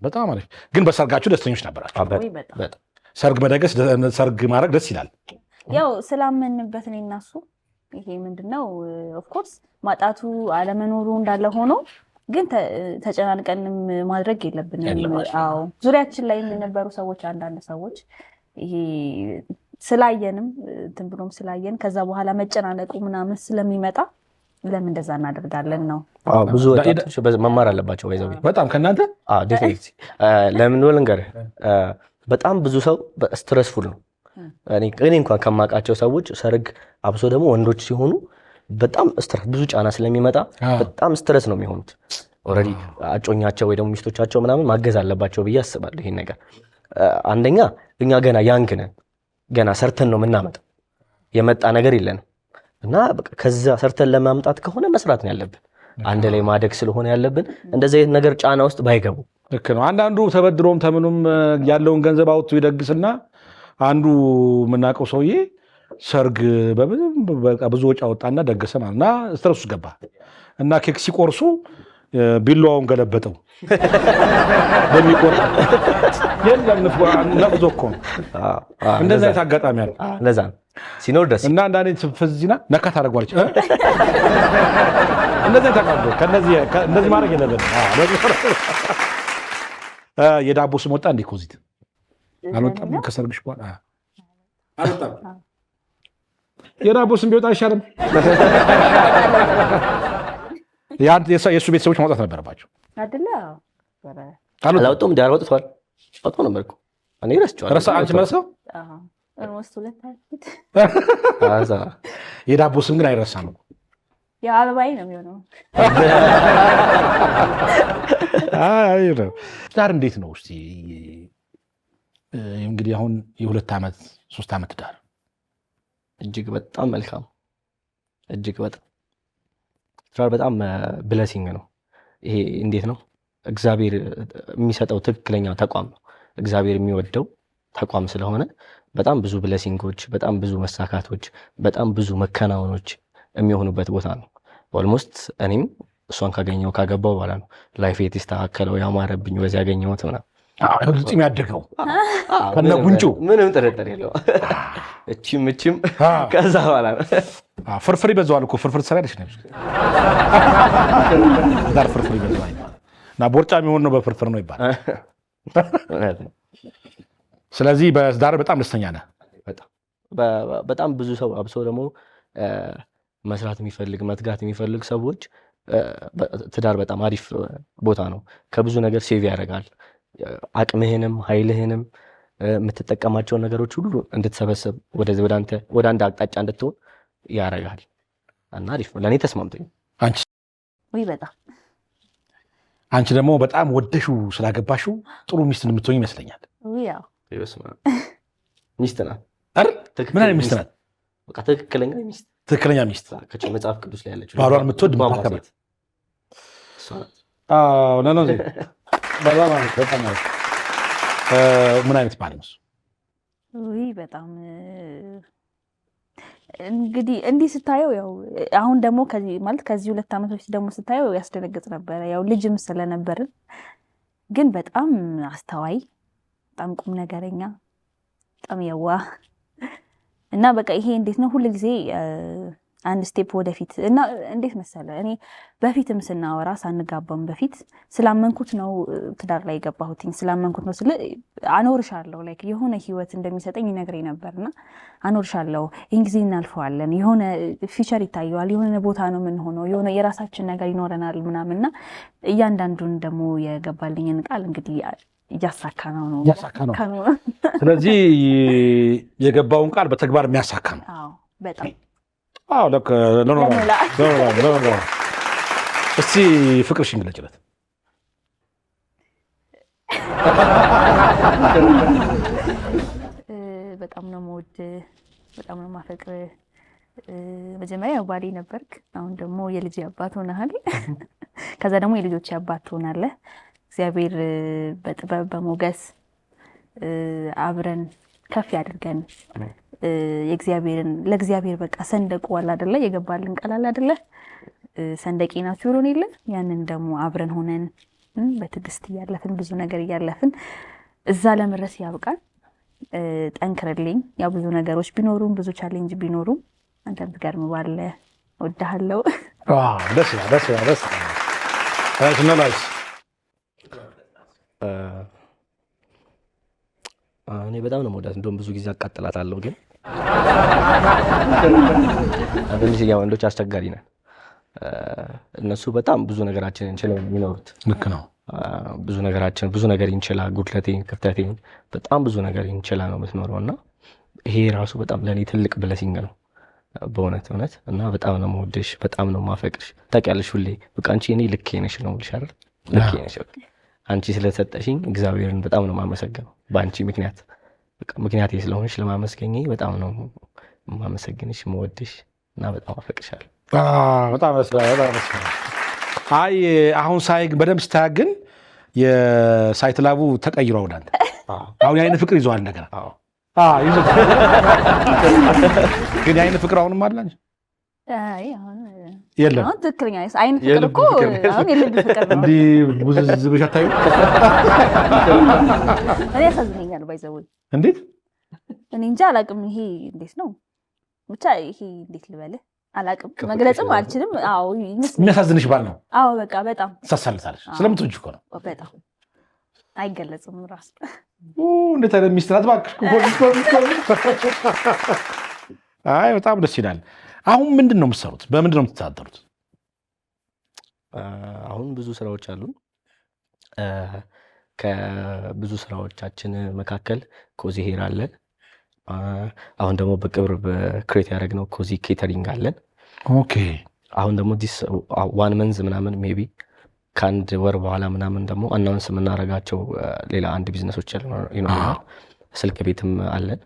በጣም አሪፍ። ግን በሰርጋችሁ ደስተኞች ነበራችሁ? ሰርግ መደገስ ሰርግ ማድረግ ደስ ይላል። ያው ስላመንበት እኔ እና እሱ ይሄ ምንድነው ኦፍኮርስ ማጣቱ አለመኖሩ እንዳለ ሆኖ ግን ተጨናንቀንም ማድረግ የለብንም። አዎ ዙሪያችን ላይ የነበሩ ሰዎች አንዳንድ ሰዎች ይሄ ስላየንም እንትን ብሎም ስላየን ከዛ በኋላ መጨናነቁ ምናምን ስለሚመጣ ለምን እንደዛ እናደርጋለን ነው። ብዙ ወጣቶች መማር አለባቸው። ባይዘው በጣም ከእናንተ ዴፊኒትሊ ለምን ነው ልንገርህ፣ በጣም ብዙ ሰው ስትረስፉል ነው። እኔ እንኳን ከማውቃቸው ሰዎች ሰርግ አብሶ ደግሞ ወንዶች ሲሆኑ በጣም ስትረስ ብዙ ጫና ስለሚመጣ በጣም ስትረስ ነው የሚሆኑት። ኦልሬዲ አጮኛቸው ወይ ደግሞ ሚስቶቻቸው ምናምን ማገዝ አለባቸው ብዬ አስባለሁ። ይሄን ነገር አንደኛ እኛ ገና ያንግ ነን፣ ገና ሰርተን ነው የምናመጣው፣ የመጣ ነገር የለንም እና ከዛ ሰርተን ለማምጣት ከሆነ መስራት ነው ያለብን። አንድ ላይ ማደግ ስለሆነ ያለብን እንደዚህ አይነት ነገር ጫና ውስጥ ባይገቡ። ልክ ነው። አንዳንዱ ተበድሮም ተምኑም ያለውን ገንዘብ አውጥቶ ይደግስና አንዱ የምናውቀው ሰውዬ ሰርግ በምንም በቃ ብዙ ወጪ አወጣና ደገሰ ማለት እና ስትረስ ገባ እና ኬክ ሲቆርሱ ቢላዋውን ገለበጠው በሚቆርጥ የለም ነፍዞ እኮ እንደዛ አይነት አጋጣሚ አለ። ለዛ ሲኖር ደስ እና አንዳንዴ ፍዝና ነካ ታደርጓለች። እንደዛ ተቃዶ ከነዚህ ማድረግ የለበትም። የዳቦ ስም ወጣ እንዴ? ኮዚት አልወጣም። ከሰርግሽ በኋላ አልወጣም። የዳቦ ስም ቢወጣ አይሻልም? የእሱ ቤተሰቦች ማውጣት ነበረባቸው አይደለ? አላወጡም። ዳር ወጥቷል። ወጥቶ ነበር እኮ እኔ ረስቼዋለሁ። አንቺ መለሰው ኦልሞስት 2 ዓመት የዳቦ ስም ግን አይረሳም። ያው አበባዬ ነው የሚሆነው። ዳር እንዴት ነው እስቲ እንግዲህ አሁን የ2 ዓመት 3 ዓመት ዳር እጅግ በጣም መልካም እጅግ በጣም ብለሲንግ ነው። ይሄ እንዴት ነው እግዚአብሔር የሚሰጠው ትክክለኛ ተቋም ነው። እግዚአብሔር የሚወደው ተቋም ስለሆነ በጣም ብዙ ብለሲንጎች፣ በጣም ብዙ መሳካቶች፣ በጣም ብዙ መከናወኖች የሚሆኑበት ቦታ ነው። ኦልሞስት እኔም እሷን ካገባው በኋላ ነው ላይፍ የተስተካከለው ያማረብኝ በዚህ ያገኘሁት ምናምን ፂም ያደገው ከነ ጉንጩ ምንም ጥርጥር የለው። እቺም ከዛ በኋላ ነው ፍርፍር ይበዛዋል እኮ ፍርፍር ትሰሪያለሽ ነው ዳር ፍርፍር ይበዛዋል እና ቦርጫ የሚሆን ነው በፍርፍር ነው ይባላል። ስለዚህ በዳር በጣም ደስተኛ ነህ? በጣም ብዙ ሰው አብሶ ደግሞ መስራት የሚፈልግ መትጋት የሚፈልግ ሰዎች ትዳር በጣም አሪፍ ቦታ ነው። ከብዙ ነገር ሴቭ ያደርጋል። አቅምህንም ኃይልህንም የምትጠቀማቸውን ነገሮች ሁሉ እንድትሰበሰብ ወደ አንድ አቅጣጫ እንድትሆን ያደርጋል እና አሪፍ ነው። ለእኔ ተስማምቶኝ። አንቺ ደግሞ በጣም ወደሽው ስላገባሽው ጥሩ ሚስት የምትሆኝ ይመስለኛል። ሚስት ናት። ምን አይነት ሚስት ናት? ትክክለኛ ሚስት መጽሐፍ ቅዱስ ላይ ያለችው ባሏን የምትወድ የምታከብር ምን አይነት ባል ነው? በጣም እንግዲህ እንዲህ ስታየው ያው አሁን ደግሞ ከዚህ 2 ዓመት በፊት ደግሞ ስታየው ያስደነግጥ ነበረ። ያው ልጅም ስለነበርን ግን በጣም አስተዋይ፣ በጣም ቁም ነገረኛ፣ በጣም የዋህ እና በቃ ይሄ እንዴት ነው ሁሉ ጊዜ አንድ ስቴፕ ወደፊት እና እንዴት መሰለ እኔ በፊትም ስናወራ ሳንጋባም በፊት ስላመንኩት ነው ትዳር ላይ የገባሁትኝ። ስላመንኩት ነው አኖርሻለሁ ላይክ የሆነ ህይወት እንደሚሰጠኝ ይነግረኝ ነበርና አኖርሻለሁ፣ ይህን ጊዜ እናልፈዋለን፣ የሆነ ፊቸር ይታየዋል፣ የሆነ ቦታ ነው የምንሆነው፣ የሆነ የራሳችን ነገር ይኖረናል ምናምንና እያንዳንዱን ደግሞ የገባልኝን ቃል እንግዲህ እያሳካ ነው። ስለዚህ የገባውን ቃል በተግባር የሚያሳካ ነው። በጣም እስቲ ፍቅርሽን ግለጭለት። በጣም ነው የምወድ፣ በጣም ነው የማፈቅር። መጀመሪያ ባሌ ነበርክ፣ አሁን ደግሞ የልጅ አባት ሆነሃል። ከዛ ደግሞ የልጆች አባት ትሆናለህ። እግዚአብሔር በጥበብ በሞገስ አብረን ከፍ ያድርገን። ለእግዚአብሔር በቃ ሰንደቁ አለ አይደለ? የገባልን ቃል አለ አይደለ? ሰንደቂ ናችሁ ብሎን የለ? ያንን ደግሞ አብረን ሆነን በትዕግስት እያለፍን ብዙ ነገር እያለፍን እዛ ለመድረስ ያብቃን። ጠንክርልኝ። ያው ብዙ ነገሮች ቢኖሩም ብዙ ቻሌንጅ ቢኖሩም አንተ ብትገርም ባለ እወድሃለሁ። ደስ ይላል። እኔ በጣም ነው የምወዳት። እንደውም ብዙ ጊዜ አቃጥላታለሁ፣ ግን ትንሽ ወንዶች አስቸጋሪ ነን። እነሱ በጣም ብዙ ነገራችንን ችለው የሚኖሩት። ልክ ነው። ብዙ ነገር እንችላ፣ ጉድለቴን፣ ክፍተቴን በጣም ብዙ ነገር እንችላ ነው የምትኖረው እና ይሄ ራሱ በጣም ለእኔ ትልቅ ብለሲንግ ነው በእውነት እና በጣም ነው የምወድሽ፣ በጣም ነው የማፈቅርሽ። ታውቂያለሽ ሁሌ በቃ አንቺ እኔ ልኬ ነሽ ነው የምልሽ አይደል? ልኬ ነሽ በቃ አንቺ ስለሰጠሽኝ እግዚአብሔርን በጣም ነው የማመሰግነው። በአንቺ ምክንያቴ ስለሆንሽ ለማመስገኝ በጣም ነው የማመሰግንሽ፣ የምወድሽ እና በጣም አፈቅርሻለሁ። በጣም አይ አሁን ሳይ በደንብ ስታያት ግን የሳይት ላቡ ተቀይሯ ወደ አንተ አሁን የአይን ፍቅር ይዘዋል እንደገና። ግን የአይን ፍቅር አሁንም አለ የለም? አሁን ትክክለኛ አይን ፍቅር እኮ አሁን የልብ ፍቅር ነው። እንዲህ ውዝዝብሽ አታዩ? እኔ ያሳዝነኛል። ባይዘው እንዴት እኔ እንጃ አላውቅም። ይሄ እንዴት ነው ብቻ ይሄ እንዴት ልበልህ አላውቅም፣ መግለጽም አልችልም። አዎ የሚያሳዝንሽ ባል ነው? አዎ በቃ በጣም ትሳሳልታለሽ። ስለምትወጂ እኮ ነው። በጣም አይገለጽም ራሱ። እንዴት አይነት ሚስት ናት እባክሽ! አይ በጣም ደስ ይላል። አሁን ምንድን ነው የምትሰሩት? በምንድን ነው የምትተዳደሩት? አሁን ብዙ ስራዎች አሉ። ከብዙ ስራዎቻችን መካከል ኮዚ ሄር አለ፣ አሁን ደግሞ በቅርብ ክሬት ያደረግነው ኮዚ ኬተሪንግ አለን። ኦኬ አሁን ደግሞ ዲስ 1 መንዝ ምናምን ሜቢ ከአንድ ወር በኋላ ምናምን ደግሞ አናውንስ የምናደርጋቸው ሌላ አንድ ቢዝነሶች ይኖራል። ስልክ ቤትም አለን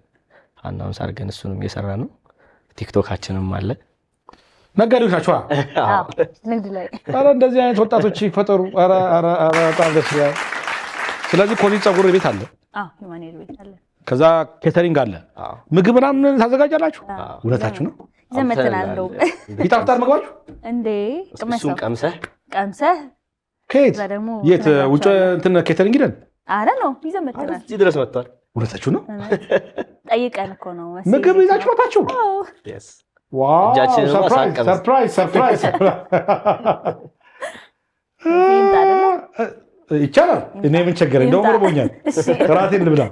አናውንስ አድርገን እሱንም እየሰራ ነው። ቲክቶካችንም አለ። ነጋዴዎች ናቸው። ንግድ ላይ ኧረ እንደዚህ አይነት ወጣቶች ይፈጠሩ። ኧረ በጣም ደስ ይላል። ስለዚህ ኮዚ ፀጉር ቤት አለ። ሂውማን ሄር ቤት አለ። ከዛ ኬተሪንግ አለ። ምግብ ምናምን ታዘጋጃላችሁ? እውነታችሁ ነው? ዘመተናል ነው። ይጣፍጣል ምግባችሁ እንዴ? እሱን ቀምሰህ ከየት የት ውጭ እንትን ኬተሪንግ ይደን? አረ ነው ይዘመተናል። እዚህ ድረስ መጥቷል። እውነታችሁ ነው? ጠይቀን እኮ ነው። ምግብ ይዛችሁ መጣችሁ? yes ዋው እጃችንን ሰርፕራይዝ ይቻላል። እኔ ምን ቸገረኝ? እንደውም ርቦኛል። እራቴን ልብላ።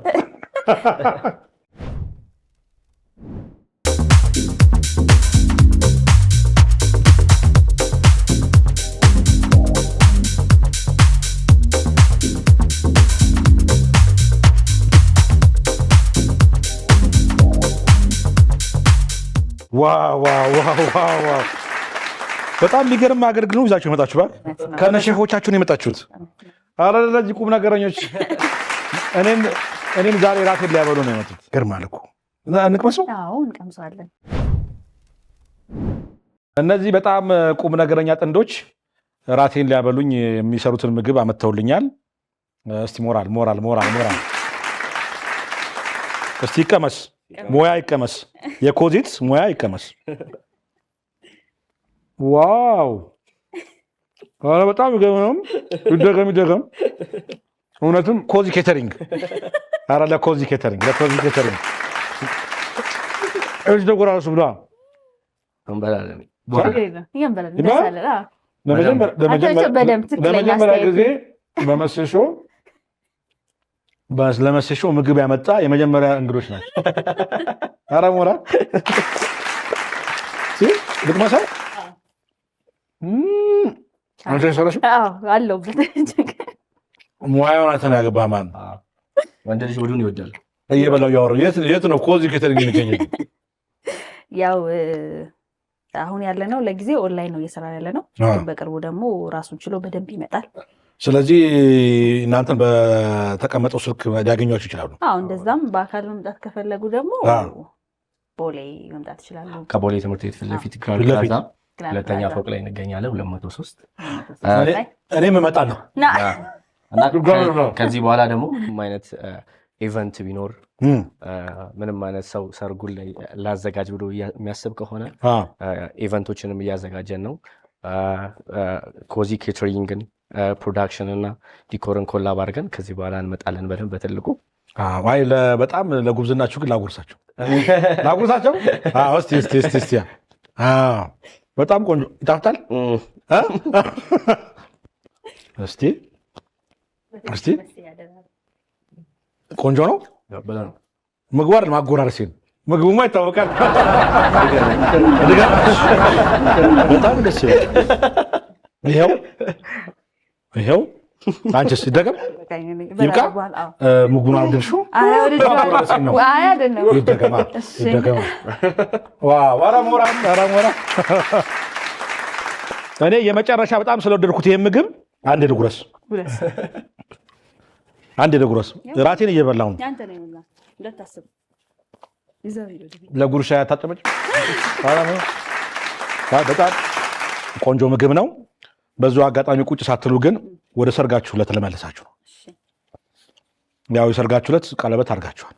ዋው በጣም የሚገርም አገልግሎት ይዛችሁ የመጣችሁ ባል ከነ ሼፎቻችሁን የመጣችሁት። አረ ለዚህ ቁም ነገረኞች እኔም ዛሬ ራቴን ሊያበሉ ነው የመጡት። ገርማል እኮ። እንቅመሰው? አዎ እንቀምሰዋለን። እነዚህ በጣም ቁም ነገረኛ ጥንዶች ራቴን ሊያበሉኝ የሚሰሩትን ምግብ አመተውልኛል። እስቲ ሞራል እስቲ ይቀመስ፣ ሙያ ይቀመስ፣ የኮዚት ሙያ ይቀመስ። ዋው አረ በጣም ይደገም። እውነትም ኮዚ ኬተሪንግ። አረ ለኮዚ ኬተሪንግ እዚህ ደጎራሱ ብላ ለመጀመሪያ ጊዜ ለመሰሾ ምግብ ያመጣ የመጀመሪያ እንግዶች ናቸው። አረ ሞራ ልቅመሳ አንተ ሰራሽ? አለሁበት። ሙያውን አንተን ያገባህ ማን? ወንድ ልጅ ወዱን ይወዳል። እየበላው ያወራው የት ነው ኮዚ ኬተሪንግ የሚገኘው? ያው አሁን ያለ ነው ለጊዜ ኦንላይን ነው እየሰራ ያለ ነው። ግን በቅርቡ ደግሞ ራሱን ችሎ በደንብ ይመጣል። ስለዚህ እናንተን በተቀመጠው ስልክ ሊያገኟችሁ ይችላሉ። እንደዛም በአካል መምጣት ከፈለጉ ደግሞ ቦሌ መምጣት ይችላሉ። ከቦሌ ትምህርት ቤት ፊት ለፊት ፕላዛ ሁለተኛ ፎቅ ላይ እንገኛለን። 203 እኔም እመጣለሁ። እና ከዚህ በኋላ ደግሞ ምንም አይነት ኢቨንት ቢኖር ምንም አይነት ሰው ሰርጉን ላይ ላዘጋጅ ብሎ የሚያስብ ከሆነ ኢቨንቶችንም እያዘጋጀን ነው። ኮዚ ኬተሪንግን ፕሮዳክሽን እና ዲኮርን ኮላብ አድርገን ከዚህ በኋላ እንመጣለን በደንብ በትልቁ። አይ በጣም ለጉብዝናችሁ ግን ላጉርሳቸው። እስቲ በጣም ቆንጆ ይጣፍጣል። እስቲ ቆንጆ ነው። ምግቡ አይደል ማጎራረስ ነው። ምግቡማ ይታወቃል። በጣም ደስ ይላል። ይሄው አንቺስ ይደገም ይብቃ። ምግቡን አድርሽው ይደገማ። ዋው ሞራ እኔ የመጨረሻ በጣም ስለወደድኩት ይሄን ምግብ አንድ ልጉረስ። ራቴን እየበላሁ ነው። ለጉርሻ ያታጠበች በጣም ቆንጆ ምግብ ነው። በዙ አጋጣሚ ቁጭ ሳትሉ ግን ወደ ሰርጋችሁ ዕለት ለመለሳችሁ ነው። ያው የሰርጋችሁ ዕለት ቀለበት አድርጋችኋል።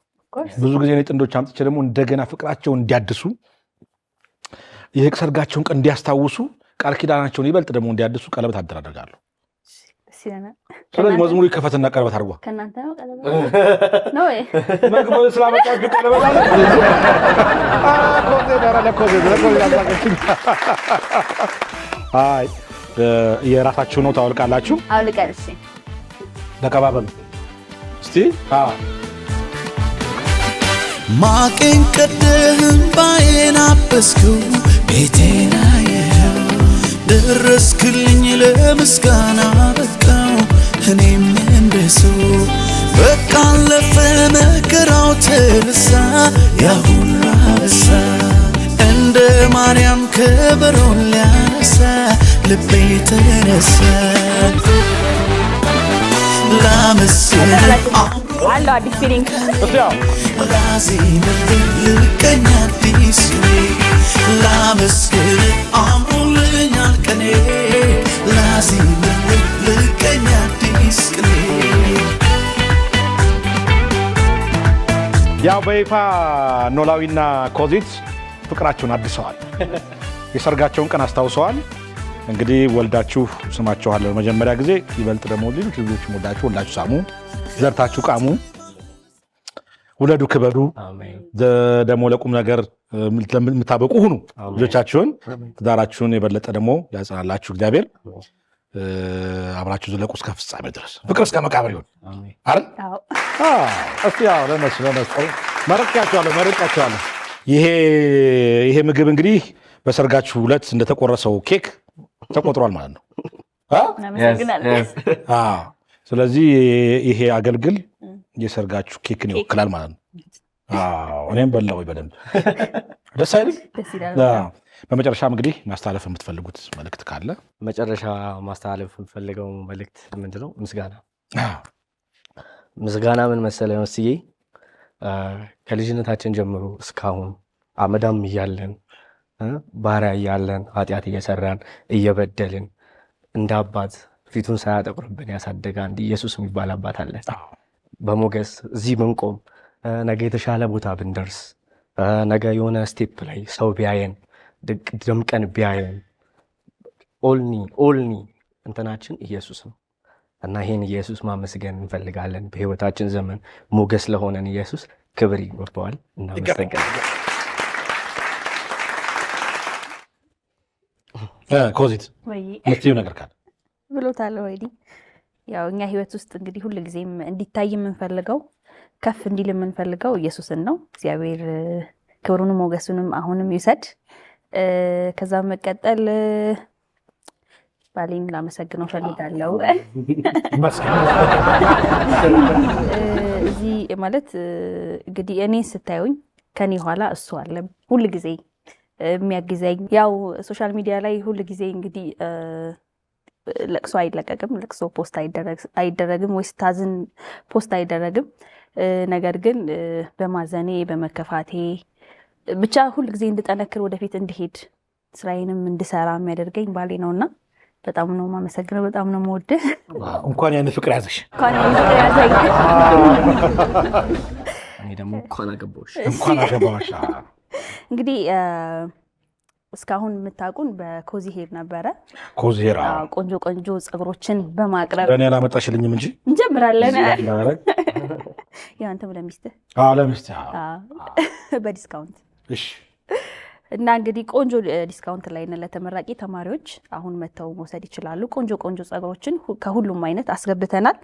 ብዙ ጊዜ እኔ ጥንዶች አምጥቼ ደግሞ እንደገና ፍቅራቸውን እንዲያድሱ የሰርጋቸውን ቀን እንዲያስታውሱ ቃል ኪዳናቸውን ይበልጥ ደግሞ እንዲያድሱ ቀለበት አደራደርጋለሁ። ስለዚህ መዝሙሩ ይከፈትና ቀለበት አድርጓ። ከእናንተ ነው ቀለበት ነው ወይ? ምግብ ስላመጣችሁ ቀለበት አለ። አይ የራሳችሁ ነው ታወልቃላችሁ። አውልቀን እሺ ተቀባበሉ እስቲ። ማቄን ቀደህም ባዬን አበስከው ቤቴን አየኸው ደረስክልኝ ለምስጋና በቃው እኔም እንደሰው በቃ አለፈ መከራው ተረሳ ያ ሁሉ አበሳ እንደ ማርያም ከበሮን ሊያነሳ ልቤ ተነሳ ላመስግን አለው አዲስ ፊሊንግ ላዜም ልቀኛ አዲስ ላመስግን አምሮልኛል ቀኔ ላዜም ልቀኛ አዲስ ቀኔ ያው በይፋ ኖላዊና ኮዚት ፍቅራቸውን አድሰዋል። የሰርጋቸውን ቀን አስታውሰዋል። እንግዲህ ወልዳችሁ ስማችኋል ለመጀመሪያ ጊዜ ይበልጥ ደግሞ ልጆች ወልዳችሁ ሳሙ፣ ዘርታችሁ ቃሙ፣ ውለዱ፣ ክበዱ፣ ደግሞ ለቁም ነገር የምታበቁ ሁኑ። ልጆቻችሁን ትዳራችሁን የበለጠ ደግሞ ያጽናላችሁ እግዚአብሔር። አብራችሁ ዝለቁ እስከ ፍጻሜ ድረስ ፍቅር እስከ መቃብር ይሁን አይደል? እስቲ ያው ለነሱ መረቂያቸዋለሁ። ይሄ ምግብ እንግዲህ በሰርጋችሁ ዕለት እንደተቆረሰው ኬክ ተቆጥሯል ማለት ነው። ስለዚህ ይሄ አገልግል የሰርጋችሁ ኬክን ይወክላል ማለት ነው። እኔም በላው በደንብ ደስ አይልም? በመጨረሻም እንግዲህ ማስተላለፍ የምትፈልጉት መልእክት ካለ? መጨረሻ ማስተላለፍ የምፈልገው መልእክት ምንድነው? ምስጋና ምን መሰለህ መስዬ ከልጅነታችን ጀምሮ እስካሁን አመዳም እያለን ባሪያ እያለን ኃጢአት እየሰራን እየበደልን እንደ አባት ፊቱን ሳያጠቁርብን ያሳደገ አንድ ኢየሱስ የሚባል አባት አለ። በሞገስ እዚህ ብንቆም ነገ የተሻለ ቦታ ብንደርስ ነገ የሆነ ስቴፕ ላይ ሰው ቢያየን ደምቀን ቢያየን ኦልኒ እንትናችን ኢየሱስ ነው እና ይህን ኢየሱስ ማመስገን እንፈልጋለን። በህይወታችን ዘመን ሞገስ ለሆነን ኢየሱስ ክብር ይገባዋል። እናመሰግናለን። ኮዚት ምትዩ ነገር ካለ ብሎታል ወይዲ። ያው እኛ ህይወት ውስጥ እንግዲህ ሁሉ ጊዜም እንዲታይ የምንፈልገው ከፍ እንዲል የምንፈልገው ኢየሱስን ነው። እግዚአብሔር ክብሩንም ሞገሱንም አሁንም ይውሰድ። ከዛ መቀጠል ባሌን ላመሰግነው ፈልጋለሁ። እዚህ ማለት እንግዲህ እኔ ስታዩኝ ከኔ ኋላ እሱ አለ ሁሉ ጊዜ የሚያግዘኝ። ያው ሶሻል ሚዲያ ላይ ሁሉ ጊዜ እንግዲህ ለቅሶ አይለቀቅም፣ ለቅሶ ፖስት አይደረግም፣ ወይ ስታዝን ፖስት አይደረግም። ነገር ግን በማዘኔ በመከፋቴ ብቻ ሁሉ ጊዜ እንድጠነክር ወደፊት እንድሄድ ስራዬንም እንድሰራ የሚያደርገኝ ባሌ ነውና በጣም ነው የማመሰግነው። በጣም ነው የምወድህ። እንኳን ያን ፍቅር ያዘሽ። እኔ ደግሞ እንኳን አገባሁሽ። እንግዲህ እስካሁን የምታውቁን በኮዚ ሄር ነበረ። ኮዚ ሄር ቆንጆ ቆንጆ ፀጉሮችን በማቅረብ ለእኔ አላመጣሽልኝም እንጂ እንጀምራለን። ያው አንተም ለሚስትህ በዲስካውንት እሺ። እና እንግዲህ ቆንጆ ዲስካውንት ላይ ነን ለተመራቂ ተማሪዎች። አሁን መተው መውሰድ ይችላሉ። ቆንጆ ቆንጆ ፀጉሮችን ከሁሉም አይነት አስገብተናል።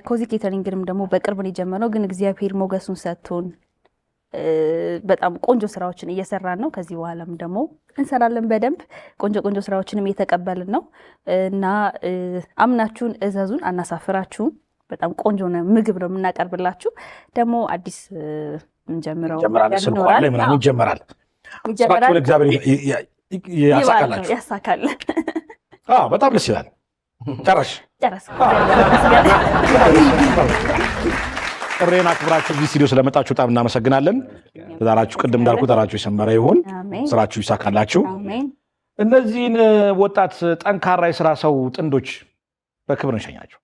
ኮዚ ኬተሪንግንም ደግሞ በቅርብ ነው የጀመረው፣ ግን እግዚአብሔር ሞገሱን ሰጥቶን በጣም ቆንጆ ስራዎችን እየሰራን ነው። ከዚህ በኋላም ደግሞ እንሰራለን በደንብ ቆንጆ ቆንጆ ስራዎችንም እየተቀበልን ነው እና አምናችሁን እዘዙን፣ አናሳፍራችሁም። በጣም ቆንጆ ምግብ ነው የምናቀርብላችሁ። ደግሞ አዲስ እንጀምረው ይጀምራል። እግዚአብሔር ያሳካል። በጣም ደስ ይላል። ጨረስ ጥሬን አክብራችሁ እዚህ ስቱዲዮ ስለመጣችሁ በጣም እናመሰግናለን። ትዳራችሁ ቅድም እንዳልኩ ትዳራችሁ የሰመረ ይሁን፣ ስራችሁ ይሳካላችሁ። እነዚህን ወጣት ጠንካራ የስራ ሰው ጥንዶች በክብር እንሸኛቸው።